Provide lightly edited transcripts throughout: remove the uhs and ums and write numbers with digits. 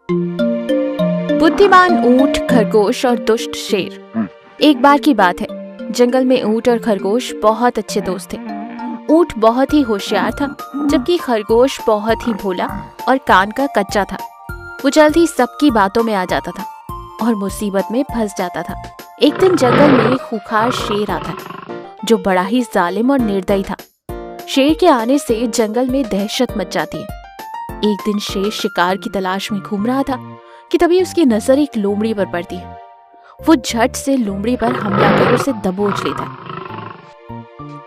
बुद्धिमान ऊंट, खरगोश और दुष्ट शेर। एक बार की बात है, जंगल में ऊंट और खरगोश बहुत अच्छे दोस्त थे। ऊंट बहुत ही होशियार था, जबकि खरगोश बहुत ही भोला और कान का कच्चा था। वो जल्दी सबकी बातों में आ जाता था और मुसीबत में फंस जाता था। एक दिन जंगल में एक खूंखार शेर आता है, जो बड़ा ही जालिम और निर्दयी था। शेर के आने से जंगल में दहशत मच जाती है। एक दिन शेर शिकार की तलाश में घूम रहा था कि तभी उसकी नजर एक लोमड़ी पर पड़ती है। वो झट से लोमड़ी पर हमला कर उसे दबोच लेता है।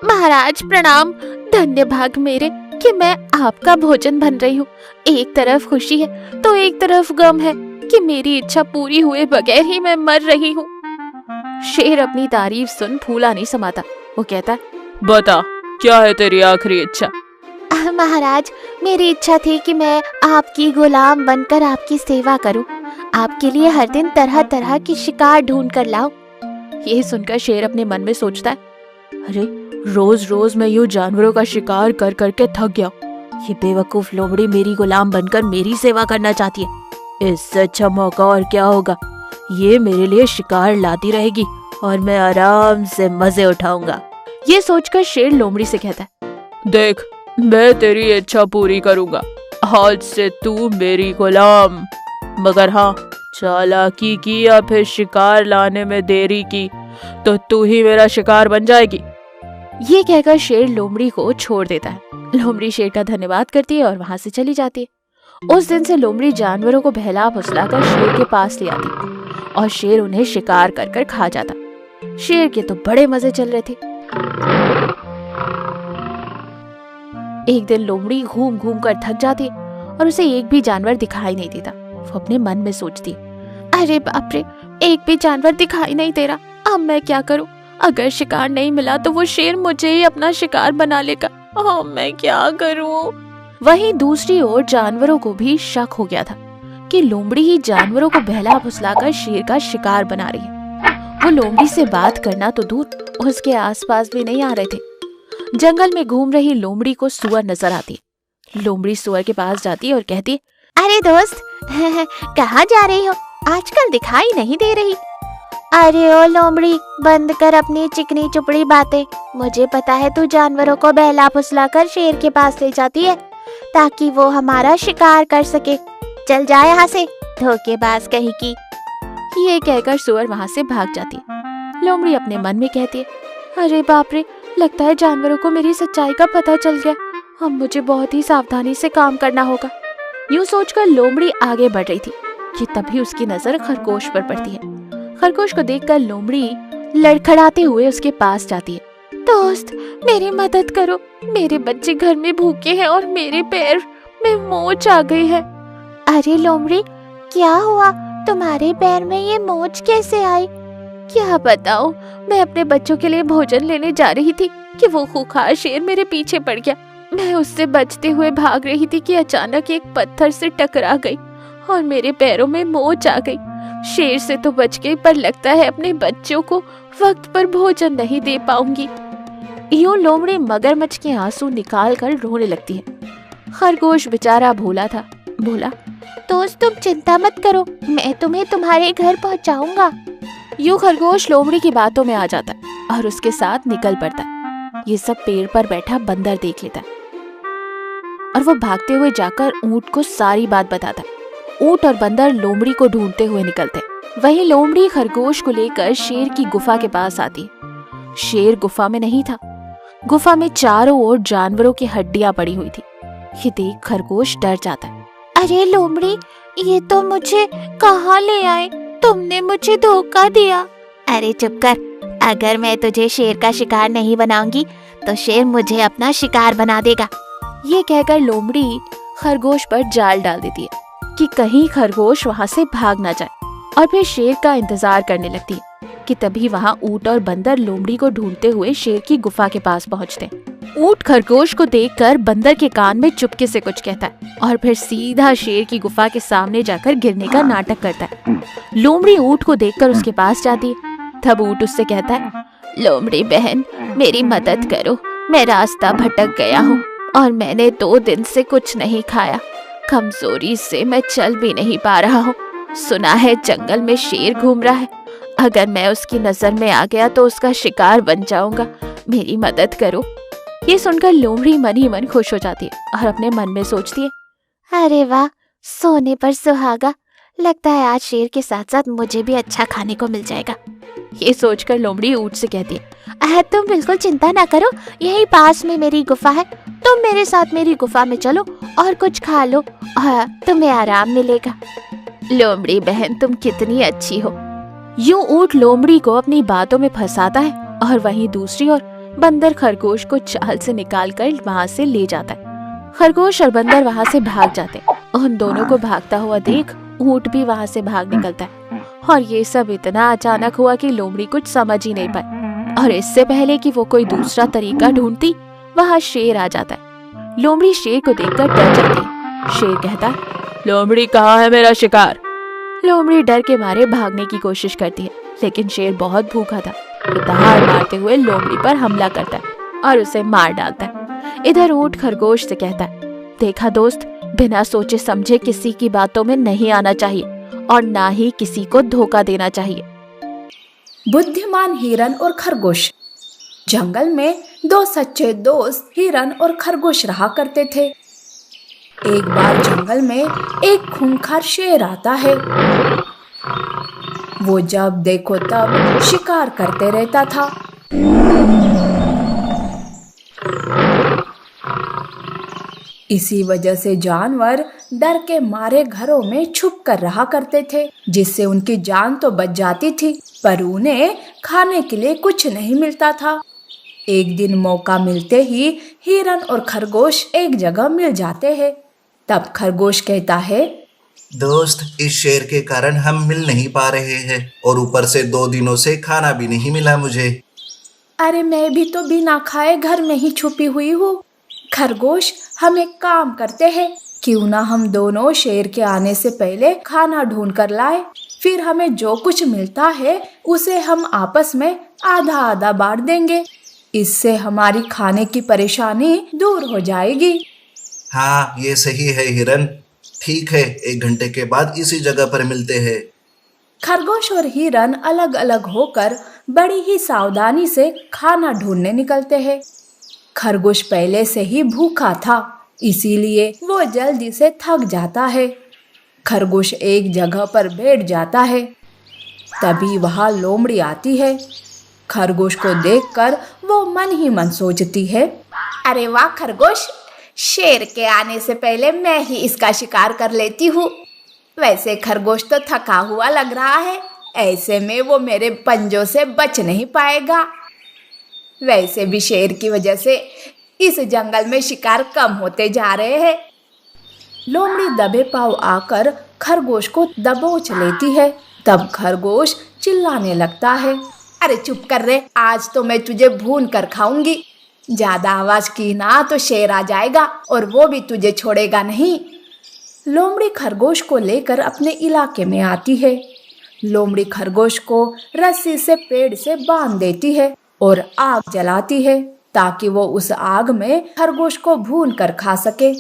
महाराज प्रणाम, धन्य भाग मेरे कि मैं आपका भोजन बन रही हूँ। एक तरफ खुशी है तो एक तरफ गम है कि मेरी इच्छा पूरी हुए बगैर ही मैं मर रही हूँ। शेर अपनी तारीफ सुन फूला नहीं समाता। वो कहता है, बता क्या है तेरी आखिरी इच्छा? महाराज, मेरी इच्छा थी कि मैं आपकी गुलाम बनकर आपकी सेवा करूं, आपके लिए हर दिन तरह तरह की शिकार ढूंढ कर लाऊं। ये सुनकर शेर अपने मन में सोचता है, अरे रोज रोज मैं यूं जानवरों का शिकार कर करके थक गया। ये बेवकूफ लोमड़ी मेरी गुलाम बनकर मेरी सेवा करना चाहती है। इससे अच्छा मौका और क्या होगा। ये मेरे लिए शिकार लाती रहेगी और मैं आराम से मजे उठाऊंगा। ये सोचकर शेर लोमड़ी से कहता है, देख मैं तेरी इच्छा पूरी करूंगा। आज से तू मेरी गुलाम। मगर हाँ, चालाकी की या फिर शिकार लाने में देरी की तो तू ही मेरा शिकार बन जाएगी। ये कहकर शेर लोमड़ी को छोड़ देता है। लोमड़ी शेर का धन्यवाद करती है और वहां से चली जाती है। उस दिन से लोमड़ी जानवरों को बहला फुसलाकर शेर के पास ले आती और शेर उन्हें शिकार कर कर खा जाता। शेर के तो बड़े मजे चल रहे थे। एक दिन लोमड़ी घूम घूम कर थक जाती और उसे एक भी जानवर दिखाई नहीं देता। वो अपने मन में सोचती, अरे बाप रे, एक भी जानवर दिखाई नहीं दे रहा। अब मैं क्या करूं? अगर शिकार नहीं मिला तो वो शेर मुझे ही अपना शिकार बना लेगा। मैं क्या करूं? वहीं दूसरी ओर जानवरों को भी शक हो गया था कि लोमड़ी ही जानवरों को बहला फुसलाकर शेर का शिकार बना रही है। वो लोमड़ी से बात करना तो दूर, उसके आसपास भी नहीं आ रहे थे। जंगल में घूम रही लोमड़ी को सुअर नजर आती। लोमड़ी सुअर के पास जाती और कहती, अरे दोस्त, कहाँ जा रही हो? आजकल दिखाई नहीं दे रही। अरे ओ लोमड़ी, बंद कर अपनी चिकनी चुपड़ी बातें। मुझे पता है तू जानवरों को बहला फुसलाकर शेर के पास ले जाती है ताकि वो हमारा शिकार कर सके। चल जा यहाँ से, धोखेबाज कहीं की। ये कहकर सुअर वहाँ से भाग जाती। लोमड़ी अपने मन में कहती है, अरे बाप रे, लगता है जानवरों को मेरी सच्चाई का पता चल गया। अब मुझे बहुत ही सावधानी से काम करना होगा। यूं सोचकर लोमड़ी आगे बढ़ रही थी कि तभी उसकी नजर खरगोश पर पड़ती है। खरगोश को देखकर लोमड़ी लड़खड़ाते हुए उसके पास जाती है। दोस्त, मेरी मदद करो, मेरे बच्चे घर में भूखे हैं और मेरे पैर में मोच आ गई है। अरे लोमड़ी, क्या हुआ? तुम्हारे पैर में ये मोच कैसे आई? क्या बताऊं, मैं अपने बच्चों के लिए भोजन लेने जा रही थी कि वो खूंखार शेर मेरे पीछे पड़ गया। मैं उससे बचते हुए भाग रही थी कि अचानक एक पत्थर से टकरा गई और मेरे पैरों में मोच आ गई। शेर से तो बच गई, पर लगता है अपने बच्चों को वक्त पर भोजन नहीं दे पाऊंगी। यूं लोमड़ी मगरमच्छ के आंसू निकाल कर रोने लगती है। खरगोश बेचारा भोला था। बोला, दोस्त तुम चिंता मत करो, मैं तुम्हें तुम्हारे घर पहुंचाऊंगा। यूं खरगोश लोमड़ी की बातों में आ जाता है और उसके साथ निकल पड़ता है। ये सब पेड़ पर बैठा बंदर देख लेता है और वो भागते हुए जाकर ऊंट को सारी बात बताता है। ऊंट और बंदर लोमड़ी को ढूंढते हुए निकलते। वहीं लोमड़ी खरगोश को लेकर शेर की गुफा के पास आती। शेर गुफा में नहीं था। गुफा में चारों ओर जानवरों की हड्डियां पड़ी हुई थी। ये देख खरगोश डर जाता है। अरे लोमड़ी, ये तो मुझे कहाँ ले आए? तुमने मुझे धोखा दिया। अरे चुप कर, अगर मैं तुझे शेर का शिकार नहीं बनाऊंगी तो शेर मुझे अपना शिकार बना देगा। ये कहकर लोमड़ी खरगोश पर जाल डाल देती है कि कहीं खरगोश वहाँ से भाग ना जाए, और फिर शेर का इंतजार करने लगती है कि तभी वहाँ ऊंट और बंदर लोमड़ी को ढूंढते हुए शेर की गुफा के पास पहुँचते। ऊंट खरगोश को देखकर बंदर के कान में चुपके से कुछ कहता है और फिर सीधा शेर की गुफा के सामने जाकर गिरने का नाटक करता है। लोमड़ी ऊंट को देखकर उसके पास जाती है। तब ऊंट उससे कहता है, लोमड़ी बहन, मेरी मदद करो, मैं रास्ता भटक गया हूँ और मैंने 2 दिन से कुछ नहीं खाया। कमजोरी से मैं चल भी नहीं पा रहा हूँ। सुना है जंगल में शेर घूम रहा है, अगर मैं उसकी नजर में आ गया तो उसका शिकार बन जाऊंगा। मेरी मदद करो। ये सुनकर लोमड़ी मन ही मन खुश हो जाती है और अपने मन में सोचती है, अरे वाह, सोने पर सुहागा। लगता है आज शेर के साथ साथ मुझे भी अच्छा खाने को मिल जाएगा। ये सोचकर लोमड़ी ऊंट से कहती है, तुम बिल्कुल चिंता ना करो, यही पास में मेरी गुफा है। तुम मेरे साथ मेरी गुफा में चलो और कुछ खा लो, तुम्हें आराम मिलेगा। लोमड़ी बहन, तुम कितनी अच्छी हो। यूं ऊंट लोमड़ी को अपनी बातों में फंसाता है और वहीं दूसरी ओर बंदर खरगोश को चाल से निकालकर वहां से ले जाता है। खरगोश और बंदर वहां से भाग जाते हैं। उन दोनों को भागता हुआ देख ऊंट भी वहां से भाग निकलता है और ये सब इतना अचानक हुआ कि लोमड़ी कुछ समझ ही नहीं पाई और इससे पहले कि वो कोई दूसरा तरीका ढूंढती, वहां शेर आ जाता है। लोमड़ी शेर को देखकर डर जाती है। शेर कहता है, लोमड़ी कहाँ है मेरा शिकार? लोमड़ी डर के मारे भागने की कोशिश करती है, लेकिन शेर बहुत भूखा था। वो दहाड़ मारते हुए लोमड़ी पर हमला करता है और उसे मार डालता है। इधर ऊंट खरगोश से कहता है, देखा दोस्त, बिना सोचे समझे किसी की बातों में नहीं आना चाहिए और ना ही किसी को धोखा देना चाहिए। बुद्धिमान हिरन और खरगोश। जंगल में दो सच्चे दोस्त हिरन और खरगोश रहा करते थे। एक बार जंगल में एक खूंखार शेर आता है। वो जब देखो तब शिकार करते रहता था। इसी वजह से जानवर डर के मारे घरों में छुप कर रहा करते थे, जिससे उनकी जान तो बच जाती थी, पर उन्हें खाने के लिए कुछ नहीं मिलता था। एक दिन मौका मिलते ही हिरन और खरगोश एक जगह मिल जाते हैं। तब खरगोश कहता है, दोस्त, इस शेर के कारण हम मिल नहीं पा रहे हैं और ऊपर से 2 दिनों से खाना भी नहीं मिला मुझे। अरे मैं भी तो बिना खाए घर में ही छुपी हुई हूँ। खरगोश, हम एक काम करते हैं, क्यों ना हम दोनों शेर के आने से पहले खाना ढूंढ कर लाए, फिर हमें जो कुछ मिलता है उसे हम आपस में आधा आधा बांट देंगे। इससे हमारी खाने की परेशानी दूर हो जाएगी। हाँ, ये सही है हिरन। ठीक है, 1 घंटे के बाद इसी जगह पर मिलते हैं। खरगोश और हिरन अलग अलग होकर बड़ी ही सावधानी से खाना ढूंढने निकलते हैं। खरगोश पहले से ही भूखा था, इसीलिए वो जल्दी से थक जाता है। खरगोश एक जगह पर बैठ जाता है। तभी वहां लोमड़ी आती है। खरगोश को देखकर वो मन ही मन सोचती है, अरे वाह खरगोश, शेर के आने से पहले मैं ही इसका शिकार कर लेती हूँ। वैसे खरगोश तो थका हुआ लग रहा है, ऐसे में वो मेरे पंजों से बच नहीं पाएगा। वैसे भी शेर की वजह से इस जंगल में शिकार कम होते जा रहे हैं। लोमड़ी दबे पांव आकर खरगोश को दबोच लेती है। तब खरगोश चिल्लाने लगता है, अरे चुप कर रे, आज तो मैं तुझे भून कर खाऊंगी। ज्यादा आवाज की ना तो शेर आ जाएगा और वो भी तुझे छोड़ेगा नहीं। लोमड़ी खरगोश को लेकर अपने इलाके में आती है। लोमड़ी खरगोश को रस्सी से पेड़ से बांध देती है और आग जलाती है, ताकि वो उस आग में खरगोश को भून कर खा सके।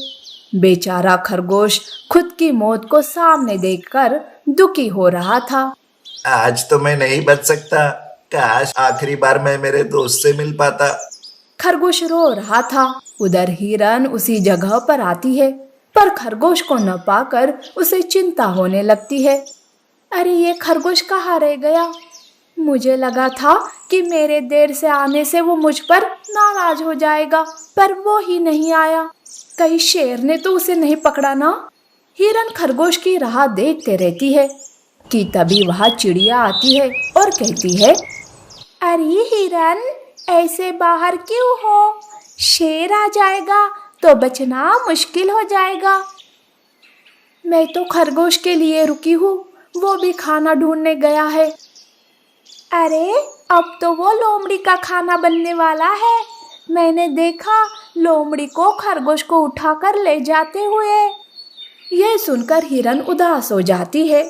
बेचारा खरगोश खुद की मौत को सामने देखकर दुखी हो रहा था। आज तो मैं नहीं बच सकता, काश आखिरी बार मैं मेरे दोस्त से मिल पाता। खरगोश रो रहा था। उधर हिरन उसी जगह पर आती है, पर खरगोश को न पाकर उसे चिंता होने लगती है। अरे ये खरगोश कहाँ रह गया? मुझे लगा था कि मेरे देर से आने से वो मुझ पर नाराज हो जाएगा, पर वो ही नहीं आया। कहीं शेर ने तो उसे नहीं पकड़ा ना? हिरन खरगोश की राह देखते रहती है कि तभी वहाँ चिड़िया आती है और कहती है, अरे हिरन, ऐसे बाहर क्यों हो? शेर आ जाएगा तो बचना मुश्किल हो जाएगा। मैं तो खरगोश के लिए रुकी हूँ, वो भी खाना ढूंढने गया है। अरे अब तो वो लोमड़ी का खाना बनने वाला है। मैंने देखा लोमड़ी को खरगोश को उठाकर ले जाते हुए। यह सुनकर हिरन उदास हो जाती है।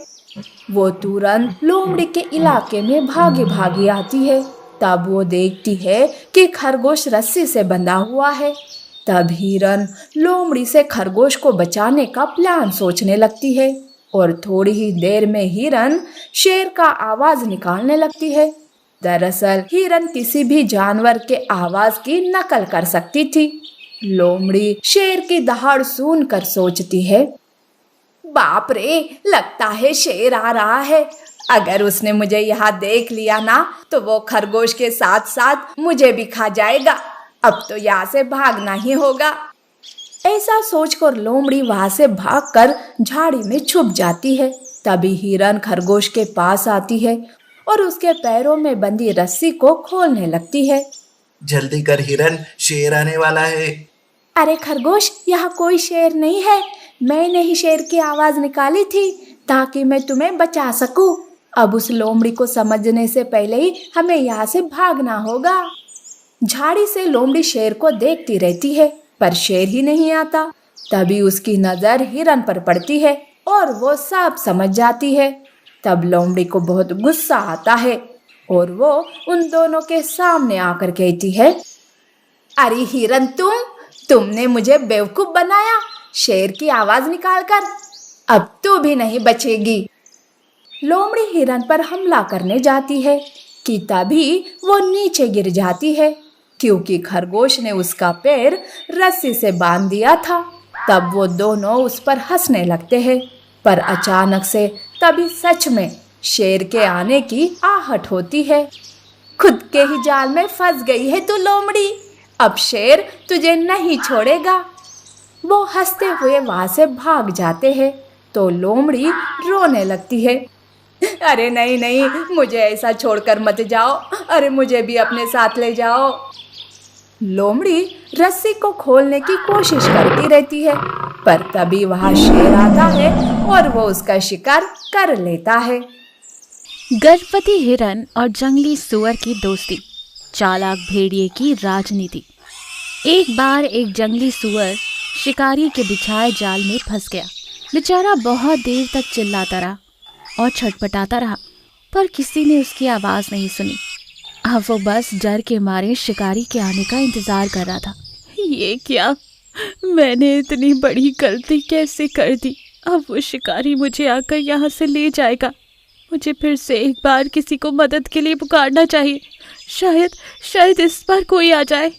वो तुरंत लोमड़ी के इलाके में भागी भागी आती है। तब वो देखती है कि खरगोश रस्सी से बंधा हुआ है। तब हिरन लोमड़ी से खरगोश को बचाने का प्लान सोचने लगती है और थोड़ी ही देर में हिरन शेर का आवाज निकालने लगती है। दरअसल हिरन किसी भी जानवर के आवाज की नकल कर सकती थी। लोमड़ी शेर की दहाड़ सुनकर सोचती है, बाप रे, लगता है शेर आ रहा है। अगर उसने मुझे यहाँ देख लिया ना तो वो खरगोश के साथ साथ मुझे भी खा जाएगा। अब तो यहाँ से भागना ही होगा। ऐसा सोचकर लोमड़ी वहां से भागकर झाड़ी में छुप जाती है। तभी हिरन खरगोश के पास आती है और उसके पैरों में बंधी रस्सी को खोलने लगती है। जल्दी कर हिरन, शेर आने वाला है। अरे खरगोश, यहाँ कोई शेर नहीं है। मैंने ही शेर की आवाज निकाली थी ताकि मैं तुम्हें बचा सकूं। अब उस लोमड़ी को समझने से पहले ही हमें यहाँ से भागना होगा। झाड़ी से लोमड़ी शेर को देखती रहती है पर शेर ही नहीं आता। तभी उसकी नजर हिरन पर पड़ती है और वो सब समझ जाती है। तब लोमड़ी को बहुत गुस्सा आता है और वो उन दोनों के सामने आकर कहती है, अरे हिरन, तुमने मुझे बेवकूफ बनाया शेर की आवाज निकालकर। अब तू भी नहीं बचेगी। लोमड़ी हिरन पर हमला करने जाती है कि तभी वो नीचे गिर जाती है क्योंकि खरगोश ने उसका पैर रस्सी से बांध दिया था। तब वो दोनों उस पर हंसने लगते हैं पर अचानक से तभी सच में शेर के आने की आहट होती है। खुद के ही जाल में फंस गई है तू लोमड़ी, अब शेर तुझे नहीं छोड़ेगा। वो हंसते हुए वहां से भाग जाते हैं तो लोमड़ी रोने लगती है, अरे नहीं नहीं, मुझे ऐसा छोड़कर मत जाओ। अरे मुझे भी अपने साथ ले जाओ। लोमड़ी रस्सी को खोलने की कोशिश करती रहती है पर तभी वहां शेर आता है और वो उसका शिकार कर लेता है। गर्भवती हिरन और जंगली सुअर की दोस्ती, चालाक भेड़िए की राजनीति। एक बार एक जंगली सुअर शिकारी के बिछाए जाल में फंस गया। बेचारा बहुत देर तक चिल्लाता रहा और छटपटाता रहा पर किसी ने उसकी आवाज नहीं सुनी। अब वो बस डर के मारे शिकारी के आने का इंतजार कर रहा था। ये क्या, मैंने इतनी बड़ी गलती कैसे कर दी। अब वो शिकारी मुझे आकर यहाँ से ले जाएगा। मुझे फिर से एक बार किसी को मदद के लिए पुकारना चाहिए। शायद इस बार कोई आ जाए।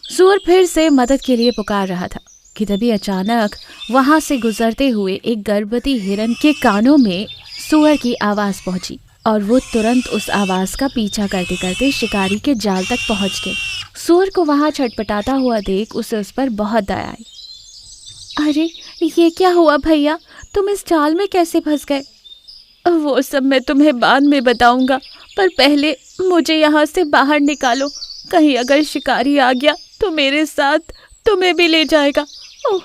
सुअर फिर से मदद के लिए पुकार रहा था कि तभी अचानक वहां से गुजरते हुए एक गर्भवती हिरन के कानों में सुअर की आवाज पहुंची और वो तुरंत उस आवाज का पीछा करते करते शिकारी के जाल तक पहुंच गए। सुअर को वहां छटपटाता हुआ देख उसे उस पर बहुत दया आई। अरे ये क्या हुआ भैया, तुम इस जाल में कैसे फंस गए? वो सब मैं तुम्हें बाद में बताऊंगा, पर पहले मुझे यहाँ से बाहर निकालो। कहीं अगर शिकारी आ गया तो मेरे साथ तुम्हें भी ले जाएगा। ओह,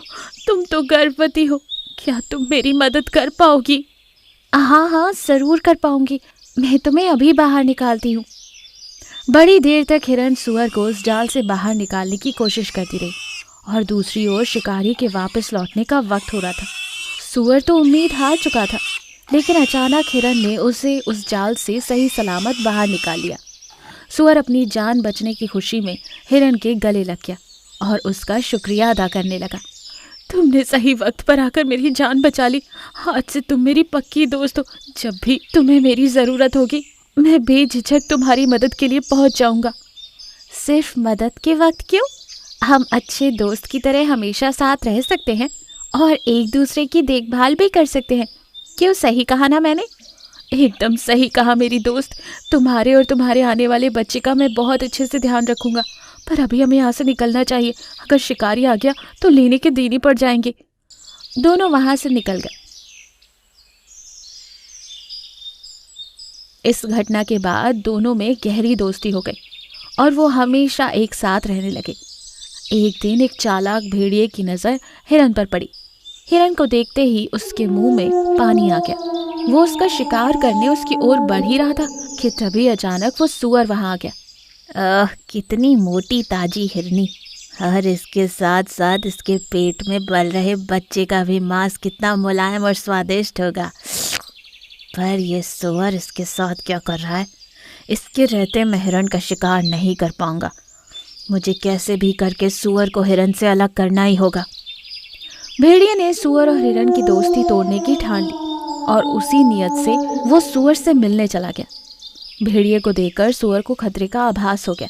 तुम तो गर्भवती हो, क्या तुम मेरी मदद कर पाओगी? हाँ, जरूर कर पाऊंगी। मैं तुम्हें अभी बाहर निकालती हूँ। बड़ी देर तक हिरन सुअर को उस जाल से बाहर निकालने की कोशिश करती रही और दूसरी ओर शिकारी के वापस लौटने का वक्त हो रहा था। सुअर तो उम्मीद हार चुका था, लेकिन अचानक हिरन ने उसे उस जाल से सही सलामत बाहर निकाल लिया। सुअर अपनी जान बचने की खुशी में हिरन के गले लग गया और उसका शुक्रिया अदा करने लगा। तुमने सही वक्त पर आकर मेरी जान बचा ली। आज से तुम मेरी पक्की दोस्त हो। जब भी तुम्हें मेरी ज़रूरत होगी मैं बेझिझक तुम्हारी मदद के लिए पहुंच जाऊंगा। सिर्फ मदद के वक्त क्यों, हम अच्छे दोस्त की तरह हमेशा साथ रह सकते हैं और एक दूसरे की देखभाल भी कर सकते हैं। क्यों, सही कहा ना मैंने? एकदम सही कहा मेरी दोस्त। तुम्हारे और तुम्हारे आने वाले बच्चे का मैं बहुत अच्छे से ध्यान रखूंगा, पर अभी हमें यहाँ से निकलना चाहिए। अगर शिकारी आ गया तो लेने के देने पड़ जाएंगे। दोनों वहां से निकल गए। इस घटना के बाद दोनों में गहरी दोस्ती हो गई और वो हमेशा एक साथ रहने लगे। एक दिन एक चालाक भेड़िए की नज़र हिरन पर पड़ी। हिरन को देखते ही उसके मुंह में पानी आ गया। वो उसका शिकार करने उसकी ओर बढ़ ही रहा था कि तभी अचानक वो सुअर वहां आ गया। कितनी मोटी ताजी हिरनी, और इसके साथ साथ इसके पेट में पल रहे बच्चे का भी मांस कितना मुलायम और स्वादिष्ट होगा। पर ये सुअर इसके साथ क्या कर रहा है? इसके रहते मैं हिरन का शिकार नहीं कर पाऊंगा। मुझे कैसे भी करके सुअर को हिरन से अलग करना ही होगा। भेड़िए ने सुअर और हिरन की दोस्ती तोड़ने की ठान ली और उसी नियत से वो सुअर से मिलने चला गया। भेड़िए को देखकर सुअर को खतरे का आभास हो गया,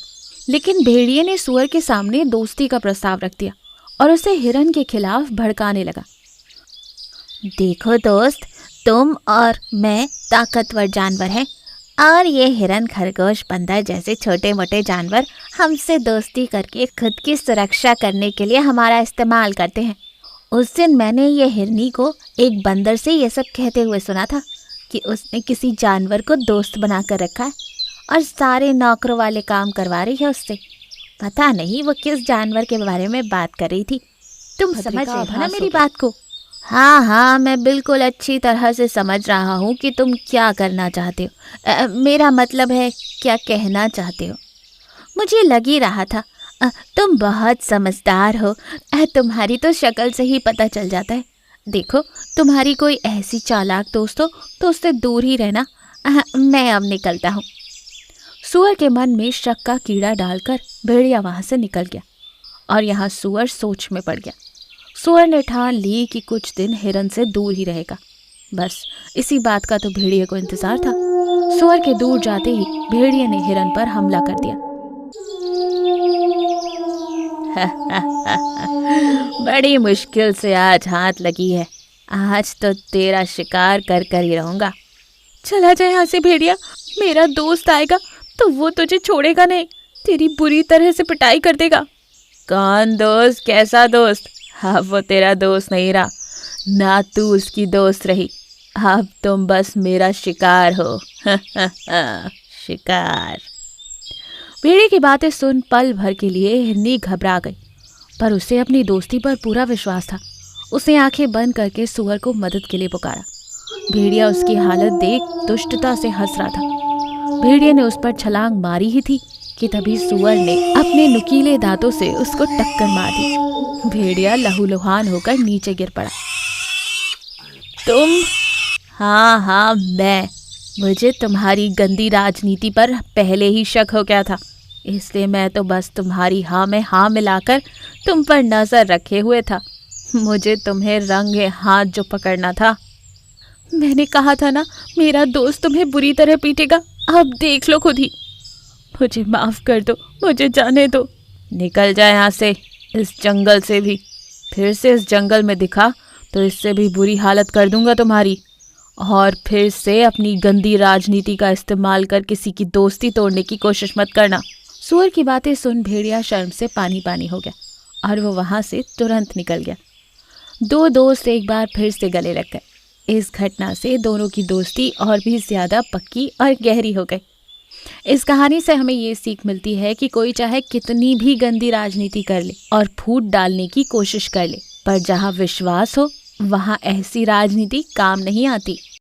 लेकिन भेड़िए ने सुअर के सामने दोस्ती का प्रस्ताव रख दिया और उसे हिरन के खिलाफ भड़काने लगा। देखो दोस्त, तुम और मैं ताकतवर जानवर हैं और ये हिरन, खरगोश, बंदर जैसे छोटे मोटे जानवर हमसे दोस्ती करके खुद की सुरक्षा करने के लिए हमारा इस्तेमाल करते हैं। उस दिन मैंने ये हिरनी को एक बंदर से ये सब कहते हुए सुना था कि उसने किसी जानवर को दोस्त बनाकर रखा है और सारे नौकरों वाले काम करवा रही है उससे। पता नहीं वो किस जानवर के बारे में बात कर रही थी। तुम समझ रहे हो ना मेरी बात को? हाँ हाँ, मैं बिल्कुल अच्छी तरह से समझ रहा हूँ कि तुम क्या करना चाहते हो। मेरा मतलब है क्या कहना चाहते हो। मुझे लग ही रहा था। तुम बहुत समझदार हो। तुम्हारी तो शक्ल से ही पता चल जाता है। देखो, तुम्हारी कोई ऐसी चालाक दोस्त हो तो उससे दूर ही रहना। मैं अब निकलता हूँ। सुअर के मन में शक का कीड़ा डालकर भेड़िया वहाँ से निकल गया और यहाँ सुअर सोच में पड़ गया। सुअर ने ठान ली कि कुछ दिन हिरन से दूर ही रहेगा। बस इसी बात का तो भेड़िए को इंतजार था। सुअर के दूर जाते ही भेड़िए ने हिरन पर हमला कर दिया। बड़ी मुश्किल से आज हाथ लगी है। आज तो तेरा शिकार कर कर ही रहूंगा। चला जाए यहाँ से भेड़िया, मेरा दोस्त आएगा तो वो तुझे छोड़ेगा नहीं, तेरी बुरी तरह से पिटाई कर देगा। कौन दोस्त? कैसा दोस्त? अब वो तेरा दोस्त नहीं रहा, ना तू उसकी दोस्त रही। अब तुम बस मेरा शिकार हो। शिकार। भेड़िए की बातें सुन पल भर के लिए हिरनी घबरा गई, पर उसे अपनी दोस्ती पर पूरा विश्वास था। उसने आंखें बंद करके सुअर को मदद के लिए पुकारा। भेड़िया उसकी हालत देख दुष्टता से हंस रहा था। भेड़िए ने उस पर छलांग मारी ही थी कि तभी सुअर ने अपने नुकीले दांतों से उसको टक्कर मार दी। भेड़िया लहूलुहान होकर नीचे गिर पड़ा। तुम? हाँ, मैं। मुझे तुम्हारी गंदी राजनीति पर पहले ही शक हो गया था, इसलिए मैं तो बस तुम्हारी हाँ में हाँ मिलाकर तुम पर नजर रखे हुए था। मुझे तुम्हें रंगे हाथ जो पकड़ना था। मैंने कहा था ना, मेरा दोस्त तुम्हें बुरी तरह पीटेगा। अब देख लो खुद ही। मुझे माफ कर दो, मुझे जाने दो। निकल जाए यहाँ से, इस जंगल से भी। फिर से इस जंगल में दिखा तो इससे भी बुरी हालत कर दूंगा तुम्हारी। और फिर से अपनी गंदी राजनीति का इस्तेमाल कर किसी की दोस्ती तोड़ने की कोशिश मत करना। सुअर की बातें सुन भेड़िया शर्म से पानी पानी हो गया और वो वहाँ से तुरंत निकल गया। दो दोस्त एक बार फिर से गले लग गए। इस घटना से दोनों की दोस्ती और भी ज्यादा पक्की और गहरी हो गई। इस कहानी से हमें ये सीख मिलती है कि कोई चाहे कितनी भी गंदी राजनीति कर ले और फूट डालने की कोशिश कर ले, पर जहाँ विश्वास हो वहाँ ऐसी राजनीति काम नहीं आती।